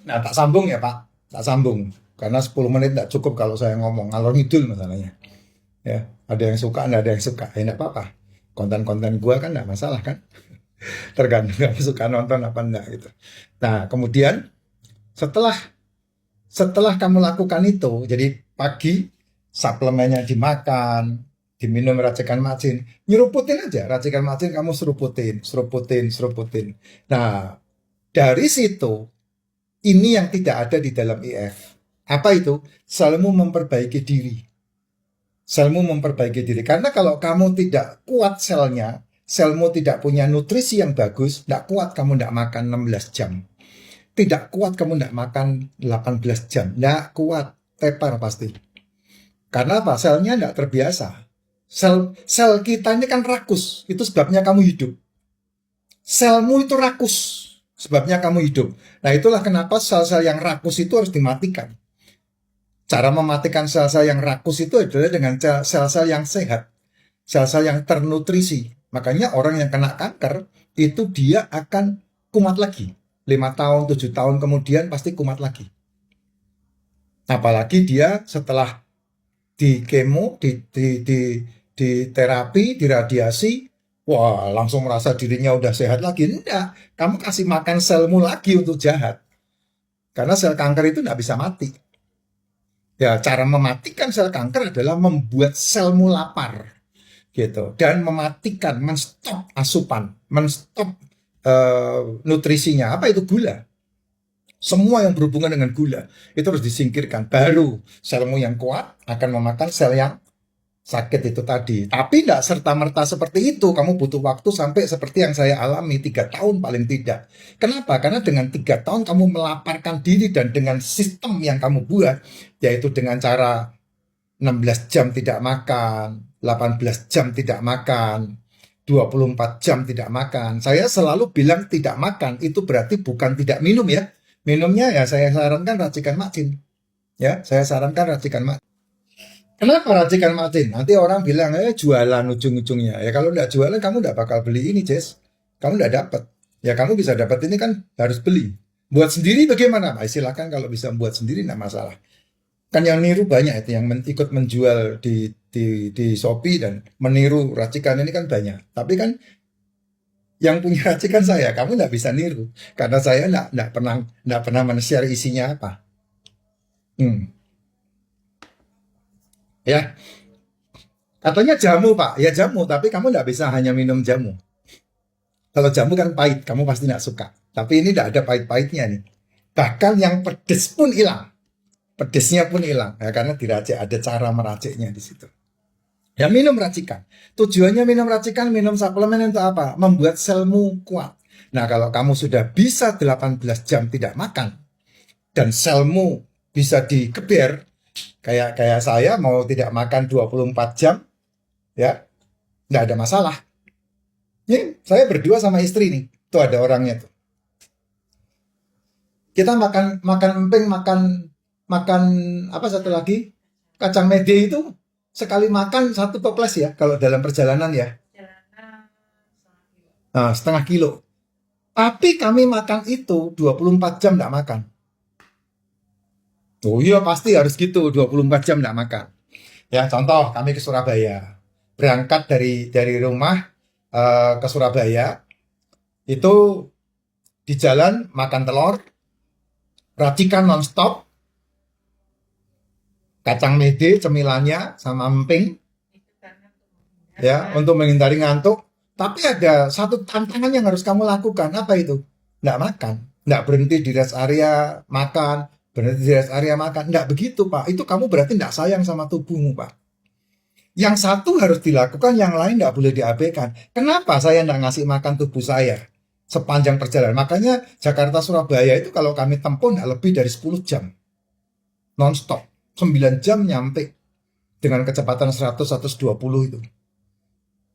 Nah, tak sambung ya Pak, tak sambung. Karena 10 menit tidak cukup kalau saya ngomong ngalor ngidul masalahnya. Ya, ada yang suka, ada yang suka. Ya, enggak apa-apa. Konten-konten gua kan enggak masalah kan. Tergantung kamu suka nonton apa enggak gitu. Nah, kemudian setelah setelah kamu lakukan itu, jadi pagi suplemennya dimakan, diminum racikan macin, nyeruputin aja racikan macin kamu seruputin, seruputin, seruputin. Nah, dari situ ini yang tidak ada di dalam IF. Apa itu? Selmu memperbaiki diri. Selmu memperbaiki diri. Karena kalau kamu tidak kuat selnya, selmu tidak punya nutrisi yang bagus, tidak kuat kamu tidak makan 16 jam. Tidak kuat kamu tidak makan 18 jam. Tidak kuat, tepar pasti. Karena apa? Selnya tidak terbiasa. Sel kita ini kan rakus. Itu sebabnya kamu hidup. Selmu itu rakus. Sebabnya kamu hidup. Nah, itulah kenapa sel-sel yang rakus itu harus dimatikan. Cara mematikan sel-sel yang rakus itu adalah dengan sel-sel yang sehat. Sel-sel yang ternutrisi. Makanya orang yang kena kanker, itu dia akan kumat lagi. 5 tahun, 7 tahun kemudian pasti kumat lagi. Apalagi dia setelah di kemo, di terapi, di radiasi, wah langsung merasa dirinya udah sehat lagi. Enggak, kamu kasih makan selmu lagi untuk jahat. Karena sel kanker itu enggak bisa mati. Ya, cara mematikan sel kanker adalah membuat selmu lapar. Gitu. Dan mematikan, menstop asupan, menstop nutrisinya. Apa itu? Gula. Semua yang berhubungan dengan gula itu harus disingkirkan. Baru selmu yang kuat akan memakan sel yang sakit itu tadi. Tapi tidak serta-merta seperti itu. Kamu butuh waktu sampai seperti yang saya alami 3 tahun paling tidak. Kenapa? Karena dengan 3 tahun kamu melaparkan diri dan dengan sistem yang kamu buat, yaitu dengan cara 16 jam tidak makan, 18 jam tidak makan, 24 jam tidak makan. Saya selalu bilang tidak makan, itu berarti bukan tidak minum ya. Minumnya ya saya sarankan racikan macin. Ya, saya sarankan racikan macin. Kenapa racikan macin? Nanti orang bilang, jualan ujung-ujungnya. Ya kalau nggak jualan, kamu nggak bakal beli ini, Jess. Kamu nggak dapat. Ya kamu bisa dapat ini kan harus beli. Buat sendiri bagaimana? Nah, silakan kalau bisa buat sendiri nggak masalah. Kan yang niru banyak itu, yang ikut menjual di Shopee dan meniru racikan ini kan banyak. Tapi kan yang punya racikan saya, kamu nggak bisa niru karena saya nggak pernah men-share isinya apa. Hmm. Ya, katanya jamu Pak, ya jamu, tapi kamu nggak bisa hanya minum jamu. Kalau jamu kan pahit, kamu pasti nggak suka. Tapi ini nggak ada pahit-pahitnya nih. Bahkan yang pedes pun hilang, pedesnya pun hilang, ya, karena diracik, ada cara meraciknya di situ. Ya minum racikan. Tujuannya minum racikan, minum suplemen untuk apa? Membuat selmu kuat. Nah kalau kamu sudah bisa 18 jam tidak makan, dan selmu bisa dikeber, kayak saya mau tidak makan 24 jam, ya nggak ada masalah. Ini saya berdua sama istri nih, tuh ada orangnya tuh. Kita makan makan emping, makan makan apa satu lagi? Kacang mede itu sekali makan 1 toples ya kalau dalam perjalanan ya. Nah, setengah kilo. Tapi kami makan itu 24 jam tidak makan. Oh iya pasti harus gitu, 24 jam tidak makan. Ya contoh kami ke Surabaya. Berangkat dari rumah ke Surabaya, itu di jalan makan telur, racikan nonstop, kacang mede cemilannya sama emping, ya untuk menghindari ngantuk. Tapi ada satu tantangan yang harus kamu lakukan. Apa itu? Nggak makan, nggak berhenti di rest area makan, berhenti di rest area makan. Nggak begitu Pak, itu kamu berarti nggak sayang sama tubuhmu Pak. Yang satu harus dilakukan, yang lain nggak boleh diabaikan. Kenapa saya nggak ngasih makan tubuh saya sepanjang perjalanan? Makanya Jakarta Surabaya itu kalau kami tempuh nggak lebih dari 10 jam. Non-stop. 9 jam nyampe dengan kecepatan 100-120 itu.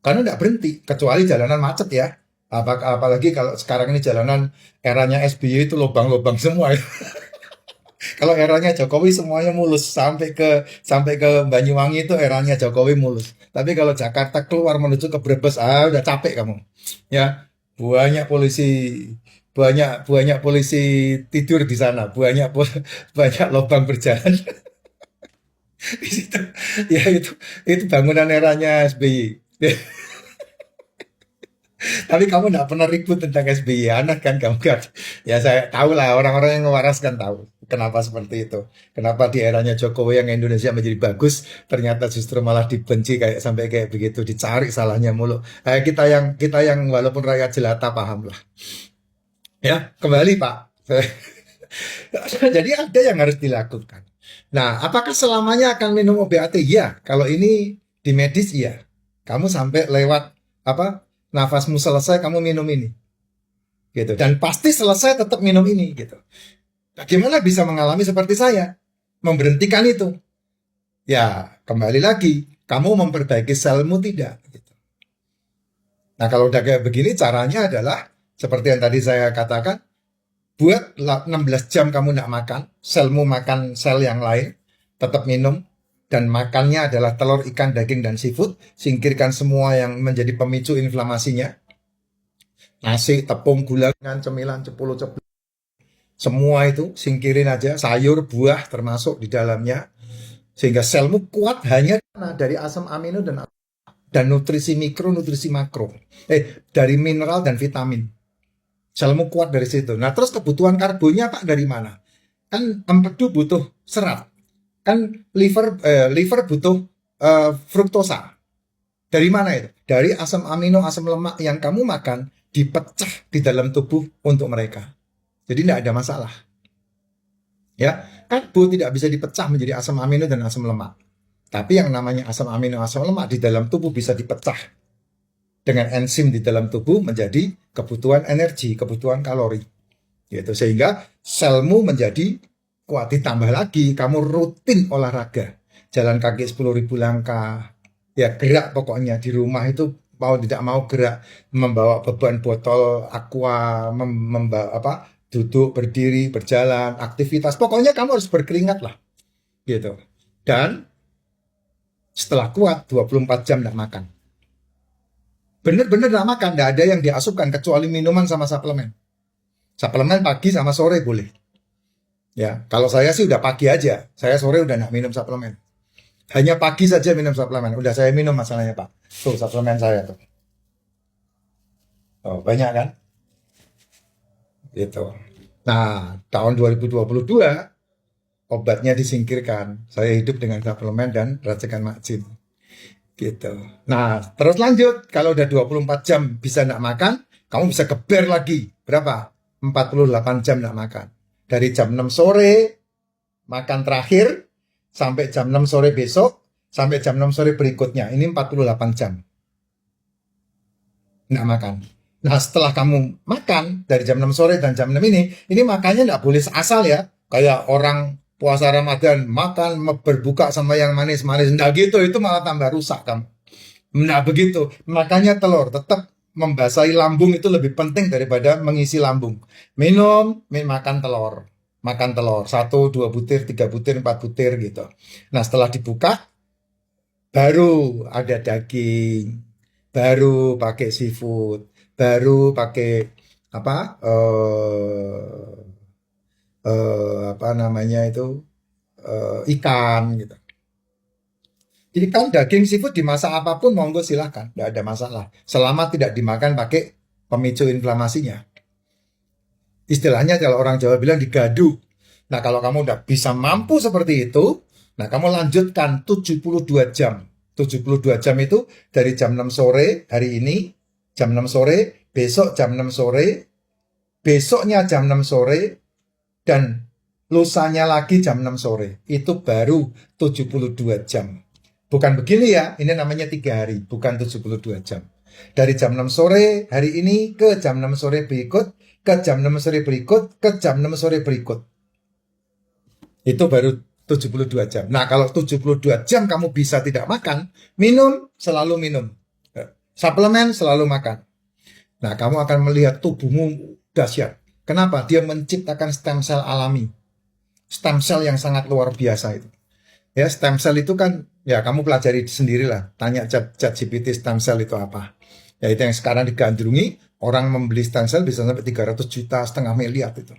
Karena nggak berhenti, kecuali jalanan macet ya. Apalagi kalau sekarang ini jalanan eranya SBY itu lubang-lubang semua. Kalau eranya Jokowi semuanya mulus, sampai ke Banyuwangi itu eranya Jokowi mulus. Tapi kalau Jakarta keluar menuju ke Brebes, udah capek kamu. Ya, banyak polisi banyak banyak polisi tidur di sana, banyak lubang berjalan di situ. Ya itu bangunan eranya SBY. Tapi kamu nggak pernah ribut tentang SBY, aneh kan kamu kan? Ya saya tahu lah orang-orang yang waras kan tahu kenapa seperti itu. Kenapa di eranya Jokowi yang Indonesia menjadi bagus, ternyata justru malah dibenci kayak sampai kayak begitu, dicari salahnya mulu. Kita yang walaupun rakyat jelata paham lah. Ya kembali Pak. Jadi ada yang harus dilakukan. Nah, apakah selamanya akan minum obat? Ya, kalau ini di medis iya. Kamu sampai lewat apa? Nafasmu selesai kamu minum ini gitu. Dan pasti selesai tetap minum ini gitu. Bagaimana bisa mengalami seperti saya? Memberhentikan itu. Ya, kembali lagi, kamu memperbaiki selmu tidak gitu. Nah, kalau udah kayak begini caranya adalah seperti yang tadi saya katakan, buat 16 jam kamu tidak makan, selmu makan sel yang lain, tetap minum, dan makannya adalah telur, ikan, daging, dan seafood. Singkirkan semua yang menjadi pemicu inflamasinya. Nasi, tepung, gula, cemilan, cepul-cepul. Semua itu singkirin aja, sayur, buah termasuk di dalamnya. Sehingga selmu kuat hanya dari asam amino dan nutrisi mikro, nutrisi makro. Dari mineral dan vitamin. Selmu kuat dari situ. Nah, terus kebutuhan karbonnya Pak dari mana? Kan empedu butuh serat. Kan liver butuh fruktosa. Dari mana itu? Dari asam amino, asam lemak yang kamu makan dipecah di dalam tubuh untuk mereka. Jadi tidak ada masalah. Ya, karbo tidak bisa dipecah menjadi asam amino dan asam lemak. Tapi yang namanya asam amino, asam lemak di dalam tubuh bisa dipecah dengan enzim di dalam tubuh menjadi kebutuhan energi, kebutuhan kalori. Gitu. Sehingga selmu menjadi kuat. Ditambah lagi kamu rutin olahraga. Jalan kaki 10.000 langkah. Ya gerak pokoknya di rumah itu mau tidak mau gerak, membawa beban botol aqua, duduk, berdiri, berjalan, aktivitas. Pokoknya kamu harus berkeringat lah. Gitu. Dan setelah kuat 24 jam tidak makan. Bener-bener tidak makan, tidak ada yang diasupkan kecuali minuman sama suplemen. Suplemen pagi sama sore boleh. Ya, kalau saya sih udah pagi aja. Saya sore udah nggak minum suplemen. Hanya pagi saja minum suplemen. Udah saya minum masalahnya Pak. Tuh suplemen saya tuh. Oh, banyak kan? Gitu. Nah, tahun 2022 obatnya disingkirkan. Saya hidup dengan suplemen dan racikan makcin. Gitu. Nah, terus lanjut. Kalau udah 24 jam bisa nggak makan, kamu bisa geber lagi. Berapa? 48 jam nggak makan. Dari jam 6 sore, makan terakhir, sampai jam 6 sore besok, sampai jam 6 sore berikutnya. Ini 48 jam. Nggak makan. Nah, setelah kamu makan, dari jam 6 sore dan jam 6 ini makannya nggak boleh asal ya. Kayak orang puasa Ramadan, makan berbuka sama yang manis-manis. Nggak gitu, itu malah tambah rusak kamu. Nggak begitu. Makanya telur, tetap membasahi lambung itu lebih penting daripada mengisi lambung. Makan telur. Makan telur, 1, 2 butir, 3 butir, 4 butir gitu. Nah setelah dibuka, baru ada daging, baru pakai seafood, baru pakai apa apa namanya itu ikan gitu. Ikan, daging, seafood dimasak apapun monggo silahkan, tidak ada masalah. Selama tidak dimakan pakai pemicu inflamasinya. Istilahnya kalau orang Jawa bilang digadu. Nah kalau kamu udah bisa mampu seperti itu, nah kamu lanjutkan 72 jam. 72 jam itu dari jam 6 sore hari ini, jam 6 sore, besok jam 6 sore, besoknya jam 6 sore, dan lusanya lagi jam 6 sore. Itu baru 72 jam. Bukan begini ya, ini namanya 3 hari, bukan 72 jam. Dari jam 6 sore hari ini ke jam 6 sore berikut, ke jam 6 sore berikut, ke jam 6 sore berikut. Itu baru 72 jam. Nah, kalau 72 jam kamu bisa tidak makan, minum, selalu minum. Suplemen, selalu makan. Nah, kamu akan melihat tubuhmu dahsyat. Kenapa? Dia menciptakan stem cell alami. Stem cell yang sangat luar biasa itu. Ya, stem cell itu kan, ya kamu pelajari sendirilah. Tanya ChatGPT stem cell itu apa. Ya, itu yang sekarang digandrungi Orang membeli stem cell bisa sampai 300 juta, setengah miliar itu.